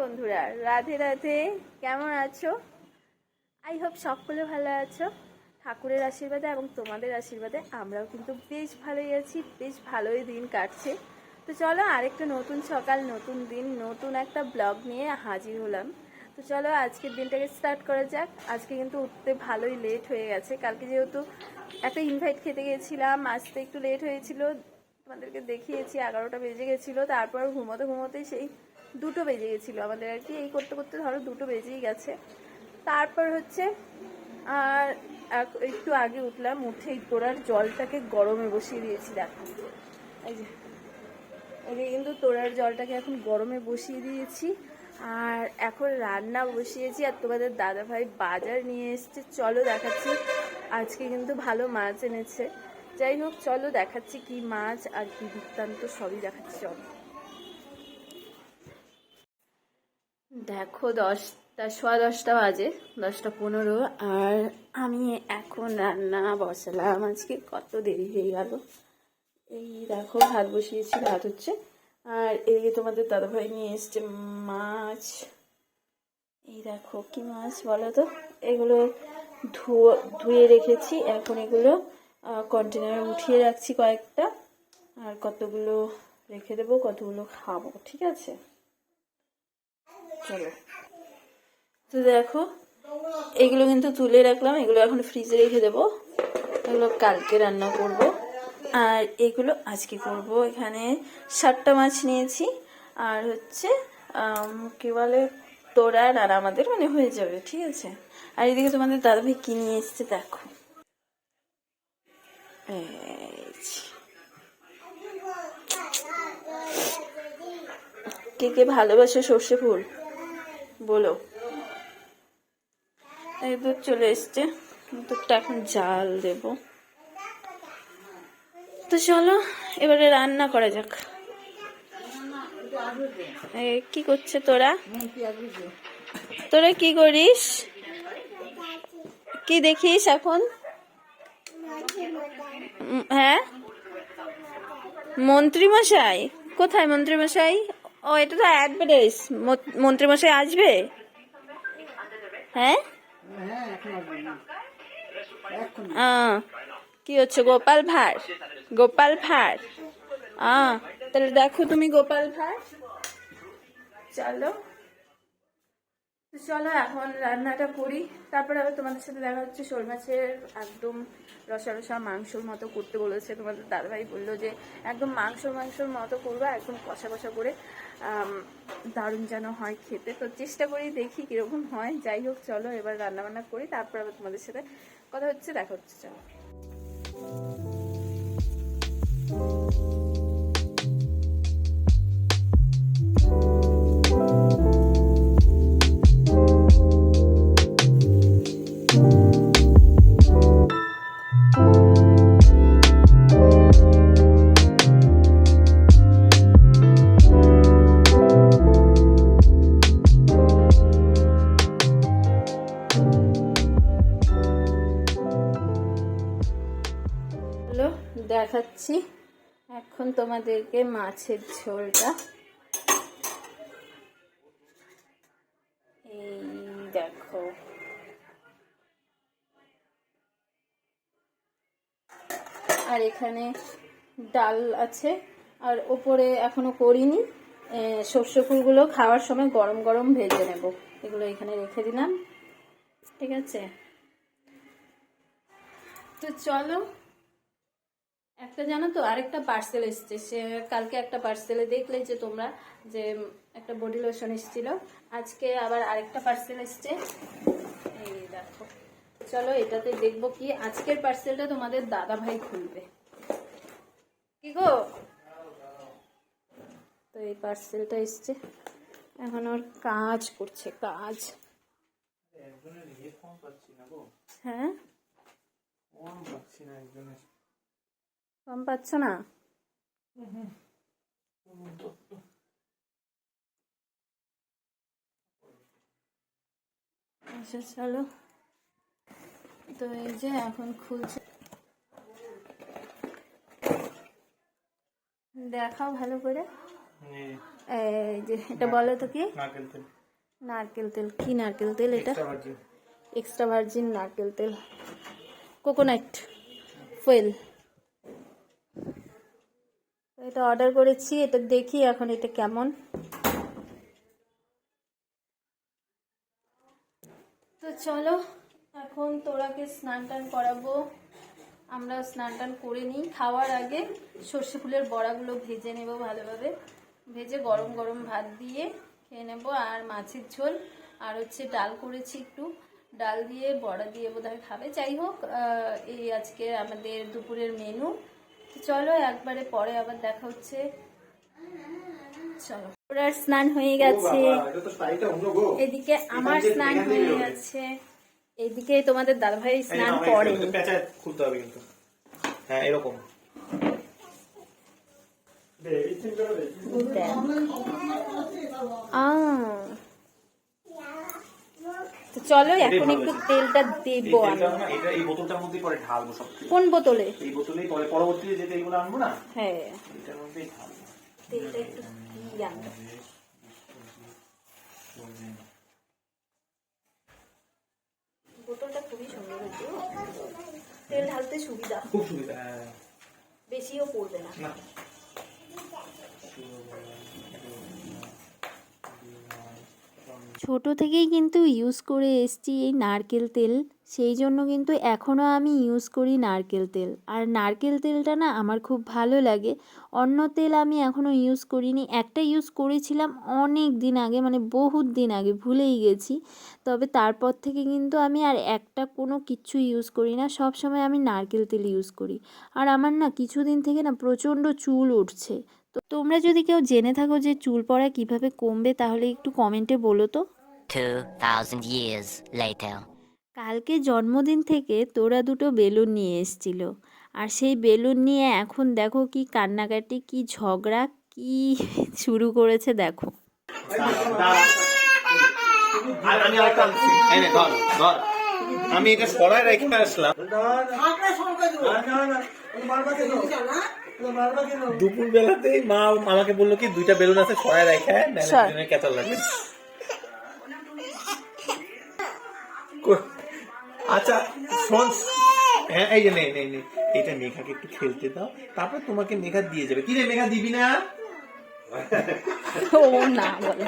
বন্ধুরা, রাধে রাধে। কেমন আছো? আই হোপ সকলে ভালো আছো। ঠাকুরের আশীর্বাদে এবং তোমাদের আশীর্বাদে আমরাও কিন্তু বেশ ভালোই আছি, বেশ ভালোই দিন কাটছে। তো চলো, আরেকটা নতুন সকাল, নতুন দিন, নতুন একটা ব্লগ নিয়ে হাজির হলাম। তো চলো আজকের দিনটাকে স্টার্ট করা যাক। আজকে কিন্তু উঠতে ভালোই লেট হয়ে গেছে। কালকে যেহেতু একটা ইনভাইট খেতে গেছিলাম, আসতে একটু লেট হয়েছিল, তোমাদেরকে দেখিয়েছি 11টা বেজে গেছিলো। তারপর ঘুমোতে ঘুমোতে সেই 2টো বেজে গেছিলো আমাদের আর কি। এই করতে করতে ধরো 2টো বেজেই গেছে। তারপর হচ্ছে আর একটু আগে উঠলাম, উঠেই তোরার জলটাকে গরমে বসিয়ে দিয়েছি। দেখো এই যে কিন্তু তোরার জলটাকে এখন গরমে বসিয়ে দিয়েছি। আর এখন রান্না বসিয়েছি। আর তোমাদের দাদাভাই বাজার নিয়ে এসছে, চলো দেখাচ্ছি। আজকে কিন্তু ভালো মাছ এনেছে। যাই হোক, চলো দেখাচ্ছি কি মাছ আর কি বৃত্তান্ত, সবই দেখাচ্ছি। চলো দেখো, 10:15 বাজে, 10:15। আর আমি এখন রান্না বসালাম। আজকে কত দেরি হয়ে গেল। এই দেখো, ভাত বসিয়েছি, ভাত হচ্ছে। আর এদিকে তোমাদের দাদাভাই নিয়ে এসছে মাছ। এই দেখো কি মাছ বলো তো। এগুলো ধুয়ে রেখেছি, এখন এগুলো কন্টেনারে উঠিয়ে রাখছি কয়েকটা। আর কতগুলো রেখে দেবো, কতগুলো খাবো, ঠিক আছে? চলো। তো দেখো, এগুলো কিন্তু তুলে রাখলাম, এগুলো এখন ফ্রিজে রেখে দেবো। এগুলো কালকে রান্না করব। আর এগুলো আজকে করব। এখানে 7টা মাছ নিয়েছি। আর হচ্ছে কি বলে, তোরা আর আমাদের মানে হয়ে যাবে, ঠিক আছে? আর এদিকে তোমাদের দাদাভাই কি নিয়ে এসছে দেখো। কে কে ভালোবাসে সর্ষে ফুল বলো। এই দুধ চলে এসছে, দুধটা এখন জাল দেব। তো চলো এবারে রান্না করা যাক। কি করছে তোরা? তোরা কি করিস? কি দেখিস এখন? হ্যাঁ, মন্ত্রীমশাই কোথায়? মন্ত্রীমশাই, ও এটা তো অ্যাডভার্টাইজ। মন্ত্রীমশাই আসবে? হ্যাঁ, কি হচ্ছে? গোপাল ভাঁড়, গোপাল ভাঁড়। তাহলে দেখো তুমি গোপাল ভাঁড়। চলো চলো এখন রান্নাটা করি, তারপরে আবার তোমাদের সাথে দেখা হচ্ছে। শোল মাছের একদম রসা রসা মাংসর মতো করতে বলেছে তোমাদের দাদাভাই। বললো যে একদম মাংসর মতো করবা, একদম কষা কষা করে, দারুণ যেন হয় খেতে। তো চেষ্টা করি, দেখি কিরকম হয়। যাই হোক, চলো এবার রান্না বান্না করি, তারপর আবার তোমাদের সাথে কথা হচ্ছে, দেখা হচ্ছে। চলো। দেখাচ্ছি এখন তোমাদেরকে মাছের ঝোলটা। এই দেখো, আর এখানে ডাল আছে। আর ওপরে এখনো করিনি, সর্ষে ফুলগুলো খাওয়ার সময় গরম গরম ভেজে নেব। এগুলো এখানে রেখে দিলাম, ঠিক আছে? তো চলো, একটা জানো তো আরেকটা পার্সেল এসছে। সে কালকে একটা পার্সেলে দেখলে যে তোমরা, যে একটা বডি লোশন এসেছিল। আজকে আবার আরেকটা পার্সেল এসছে, এই দেখো। চলো এটাতে দেখবো কি। আজকের পার্সেলটা তোমাদের দাদা ভাই খুলবে। কি গো? তো এই পার্সেলটা এসছে, এখন ওর কাজ করছে, কাজ। হ্যাঁ, কম পাচ্ছ না? আচ্ছা চলো। তো এই যে এখন খুলছে, দেখাও ভালো করে। এই যে এটা বলো তো কি? নারকেল তেল, কি নারকেল তেল এটা? এক্সট্রা ভার্জিন নারকেল তেল, কোকোনাট ফুয়েল। এটা অর্ডার করেছি, এটা দেখি এখন এটা কেমন। তো চলো এখন তোরাকে স্নান টান করাবো, আমরা স্নান টান করে নিই। খাওয়ার আগে সর্ষে ফুলের বড়াগুলো ভেজে নেব ভালোভাবে, ভেজে গরম গরম ভাত দিয়ে খেয়ে নেব। আর মাছের ঝোল আর হচ্ছে ডাল করেছি, একটু ডাল দিয়ে বড়া দিয়ে বোধহয় খাবে। যাই হোক, এই আজকে আমাদের দুপুরের মেনু। চলো একবারে পরে আবার দেখা হচ্ছে। চলো, ওর স্নান হয়ে গেছে, এদিকে আমার স্নান হয়ে গেছে, এইদিকে তোমাদের দাদাভাই স্নান করে। খুলতে হবে কিন্তু, হ্যাঁ এরকম। চলো এখন একটু তেলটা দেব আমি। এই বোতলটার মধ্যে পরে ঢালবো সব। কোন বোতলে? এই বোতলেই পরে পরবর্তীতে যেতে এগুলো আনবো না, হ্যাঁ এটার মধ্যেই ঢালবো। তেলটা একটু দিয়ে আনবো। বোতলটা খুবই সুন্দর হয়েছে, তেল ঢালতে সুবিধা, খুব সুবিধা, বেশিও পড়বে না। ছোট থেকেই কিন্তু ইউজ করে এসছি এই নারকেল তেল, সেই জন্য কিন্তু এখনও আমি ইউজ করি নারকেল তেল। আর নারকেল তেলটা না আমার খুব ভালো লাগে। অন্য তেল আমি এখনও ইউজ করিনি, একটা ইউজ করেছিলাম অনেক দিন আগে, মানে বহুত দিন আগে, ভুলেই গেছি। তবে তারপর থেকে কিন্তু আমি আর একটা কোনো কিচ্ছু ইউজ করি না, সব সময় আমি নারকেল তেল ইউজ করি। আর আমার না কিছুদিন থেকে না প্রচণ্ড চুল উঠছে। তো তোমরা যদি কেউ জেনে থাকো যে চুল পড়া কিভাবে কমবে তাহলে একটু কমেন্টে বলো তো। 2000 years later. কালকে জন্মদিন থেকে তোরা দুটো বেলুন নিয়ে এসেছিল, আর সেই বেলুন নিয়ে এখন দেখো কি কান্নাকাটি, কি ঝগড়া, কি শুরু করেছে দেখো। আমি এটা সরাই রেখে আসলাম দুপুর বেলাতেই। মা আমাকে বললো কি দুইটা বেলুন আছে সরাই রেখে, কেতন লাগবে। আচ্ছা শোন, হ্যাঁ এই যে নেই নেই নেই, এটা মেঘাকে একটু খেলতে দাও, তারপর তোমাকে মেঘা দিয়ে যাবে। কি রে মেঘা দিবি না? ও না বলে,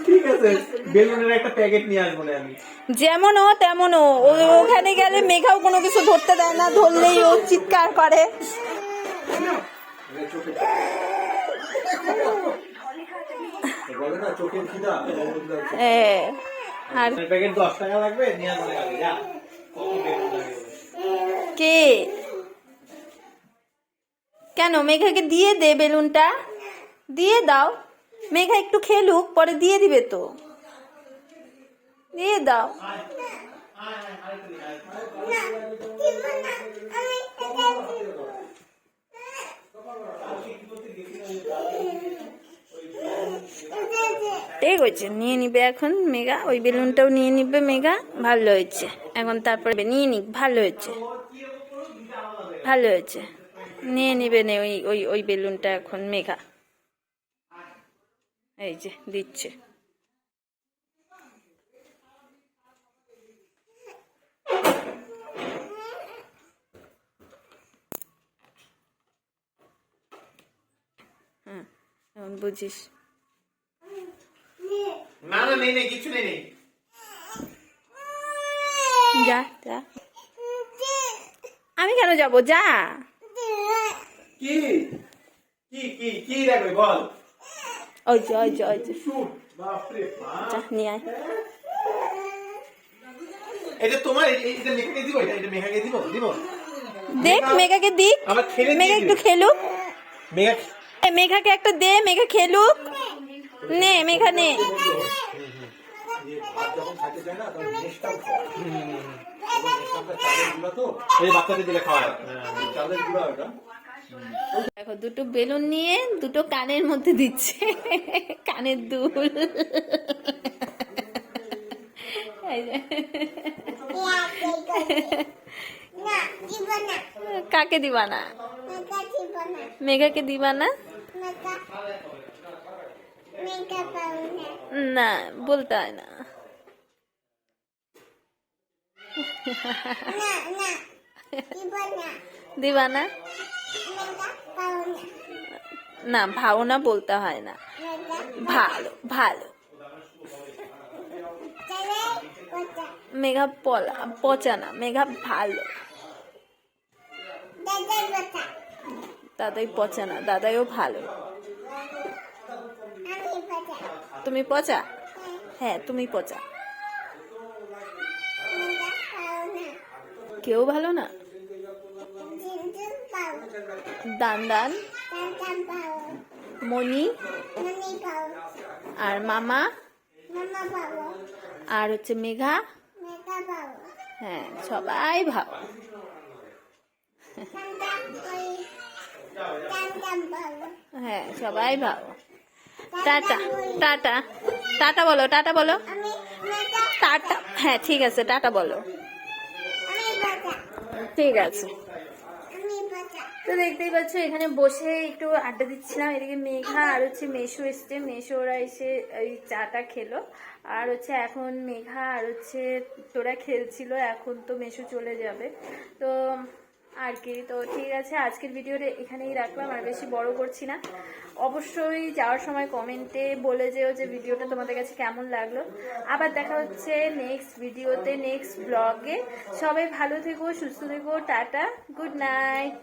ঠিক আছে, বেলুনের একটা প্যাকেট নিয়ে আসবো না আমি। যেমন ও তেমন ও, ওখানে গেলে মেঘাও কোনো কিছু ধরতে দেয় না, ধরলেই ও চিৎকার করে। আর প্যাকেট 10 টাকা লাগবে, নিয়ে আসবো না। কে কেন? মেঘাকে দিয়ে দে, বেলুনটা দিয়ে দাও, মেঘা একটু খেলুক, পরে দিয়ে দিবে তো, দিয়ে দাও। ঠিক হয়েছে, নিয়ে নিবে এখন মেঘা, ওই বেলুনটাও নিয়ে নিবে মেঘা। ভালো হয়েছে, এখন তারপরে নিয়ে নিক, ভালো হয়েছে, ভালো হয়েছে, নিয়ে নিবে নে ওই ওই ওই বেলুনটা এখন মেঘা। এই যে দিচ্ছে। হ্যাঁ এখন বুঝিস। না না নেই নেই, কিছু নেই। যা যা, আমি কেন যাব, যা। কি কি কি কি লাগবে বল? ওই যে ওই যে ওই যে, বাপরে যা নিয়ে আয়। এটা তোমার, এটা মেঘাকে দিব, এটা মেঘাকে দিব দিব। দেখ মেঘাকে দিক, মেঘা একটু খেলুক, মেঘা মেঘাকে একটা দে, মেঘা খেলুক, নে মেঘা নে। বাচ্চাদের দিলে খাওয়ায়। দেখো দুটো বেলুন নিয়ে দুটো কানের মধ্যে দিচ্ছে, কানের দুল। কাকে দিবা না? মেঘাকে দিবা না? না বলতে হয় না। দিবা না? না ভাওনা বলতে হয় না। ভালো ভালো। মেঘা পচা না, মেঘা ভালো। দাদাই পচা না, দাদাইও ভালো। তুমি পচা? হ্যাঁ তুমি পচা। কেউ ভালো না? দান দান, মনি আর মামা আর হচ্ছে মেঘা। হ্যাঁ সবাই ভালো। হ্যাঁ সবাই ভালো। টাটা টাটা টাটা বলো, টাটা বলো, টাটা। হ্যাঁ ঠিক আছে, টাটা বলো। ঠিক আছে। তো দেখতেই পাচ্ছ এখানে বসে একটু আড্ডা দিচ্ছিলাম। এদিকে মেঘা আর হচ্ছে মেশো এসছে, মেশো ওরা এসে এই চাটা খেলো। আর হচ্ছে এখন মেঘা আর হচ্ছে তোরা খেলছিল, এখন তো মেশো চলে যাবে। তো আর কি, তো ঠিক আছে, আজকের ভিডিওটা এখানেই রাখলাম, আর বেশি বড় করছি না। অবশ্যই যাওয়ার সময় কমেন্টে বলে যেও যে ভিডিওটা তোমাদের কাছে কেমন লাগলো। আবার দেখা হচ্ছে নেক্সট ভিডিওতে, নেক্সট ব্লগে। সবাই ভালো থেকো, সুস্থ থেকো, টাটা, গুড নাইট।